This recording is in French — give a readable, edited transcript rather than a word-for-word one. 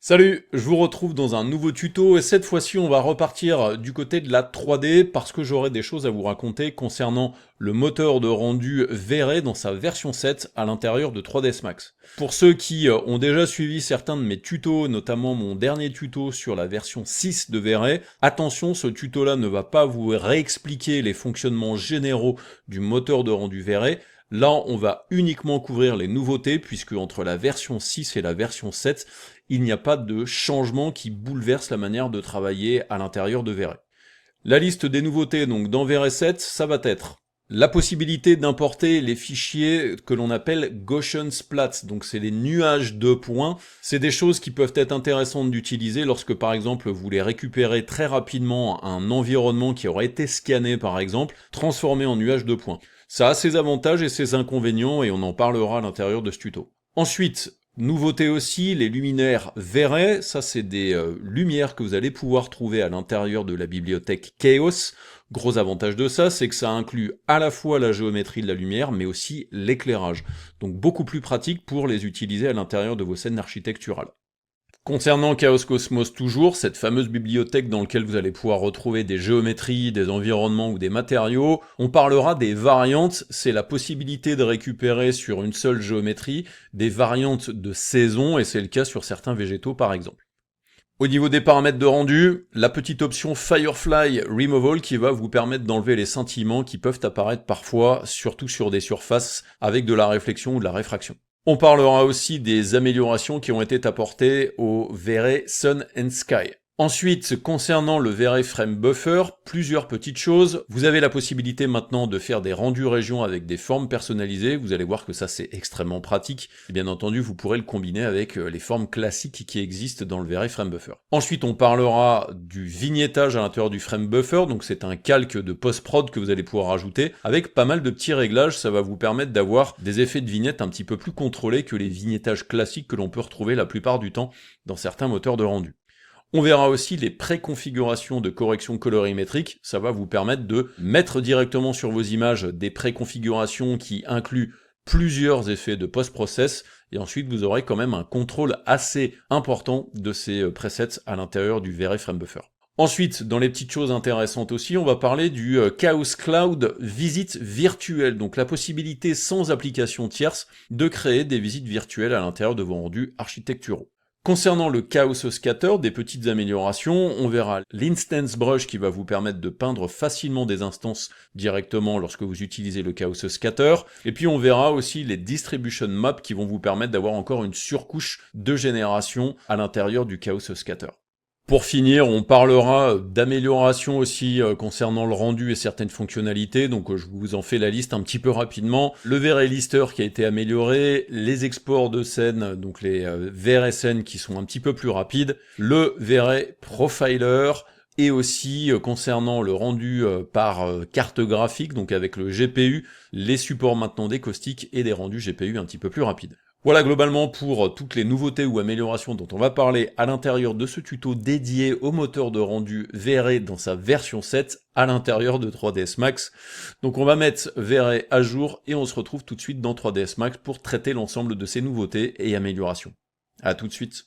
Salut, je vous retrouve dans un nouveau tuto et cette fois-ci on va repartir du côté de la 3D parce que j'aurai des choses à vous raconter concernant le moteur de rendu V-Ray dans sa version 7 à l'intérieur de 3ds Max. Pour ceux qui ont déjà suivi certains de mes tutos, notamment mon dernier tuto sur la version 6 de V-Ray, attention, ce tuto-là ne va pas vous réexpliquer les fonctionnements généraux du moteur de rendu V-Ray. Là, on va uniquement couvrir les nouveautés puisque entre la version 6 et la version 7, il n'y a pas de changement qui bouleverse la manière de travailler à l'intérieur de V-Ray. La liste des nouveautés donc dans V-Ray 7, ça va être la possibilité d'importer les fichiers que l'on appelle Gaussian Splats, donc c'est les nuages de points. C'est des choses qui peuvent être intéressantes d'utiliser lorsque par exemple vous voulez récupérer très rapidement un environnement qui aurait été scanné par exemple, transformé en nuage de points. Ça a ses avantages et ses inconvénients et on en parlera à l'intérieur de ce tuto. Ensuite, nouveauté aussi, les luminaires V-Ray, ça c'est des lumières que vous allez pouvoir trouver à l'intérieur de la bibliothèque Chaos. Gros avantage de ça, c'est que ça inclut à la fois la géométrie de la lumière, mais aussi l'éclairage. Donc beaucoup plus pratique pour les utiliser à l'intérieur de vos scènes architecturales. Concernant Chaos Cosmos toujours, cette fameuse bibliothèque dans laquelle vous allez pouvoir retrouver des géométries, des environnements ou des matériaux, on parlera des variantes, c'est la possibilité de récupérer sur une seule géométrie des variantes de saison, et c'est le cas sur certains végétaux par exemple. Au niveau des paramètres de rendu, la petite option Firefly Removal qui va vous permettre d'enlever les scintillements qui peuvent apparaître parfois, surtout sur des surfaces avec de la réflexion ou de la réfraction. On parlera aussi des améliorations qui ont été apportées au V-Ray Sun and Sky. Ensuite, concernant le V-Ray Frame Buffer, plusieurs petites choses. Vous avez la possibilité maintenant de faire des rendus régions avec des formes personnalisées. Vous allez voir que ça c'est extrêmement pratique. Et bien entendu, vous pourrez le combiner avec les formes classiques qui existent dans le V-Ray Frame Buffer. Ensuite, on parlera du vignettage à l'intérieur du Frame Buffer. Donc c'est un calque de post-prod que vous allez pouvoir ajouter avec pas mal de petits réglages. Ça va vous permettre d'avoir des effets de vignette un petit peu plus contrôlés que les vignettages classiques que l'on peut retrouver la plupart du temps dans certains moteurs de rendu. On verra aussi les préconfigurations de correction colorimétrique, ça va vous permettre de mettre directement sur vos images des préconfigurations qui incluent plusieurs effets de post-process, et ensuite vous aurez quand même un contrôle assez important de ces presets à l'intérieur du V-Ray Frame Buffer. Ensuite, dans les petites choses intéressantes aussi, on va parler du Chaos Cloud Visite Virtuelle, donc la possibilité sans application tierce de créer des visites virtuelles à l'intérieur de vos rendus architecturaux. Concernant le Chaos Scatter, des petites améliorations, on verra l'Instance Brush qui va vous permettre de peindre facilement des instances directement lorsque vous utilisez le Chaos Scatter, et puis on verra aussi les Distribution Maps qui vont vous permettre d'avoir encore une surcouche de génération à l'intérieur du Chaos Scatter. Pour finir, on parlera d'amélioration aussi concernant le rendu et certaines fonctionnalités, donc je vous en fais la liste un petit peu rapidement. Le V-Ray Lister qui a été amélioré, les exports de scènes, donc les V-Ray scènes qui sont un petit peu plus rapides, le V-Ray Profiler, et aussi concernant le rendu par carte graphique, donc avec le GPU, les supports maintenant des caustiques et des rendus GPU un petit peu plus rapides. Voilà globalement pour toutes les nouveautés ou améliorations dont on va parler à l'intérieur de ce tuto dédié au moteur de rendu V-Ray dans sa version 7 à l'intérieur de 3ds Max. Donc on va mettre V-Ray à jour et on se retrouve tout de suite dans 3ds Max pour traiter l'ensemble de ces nouveautés et améliorations. À tout de suite.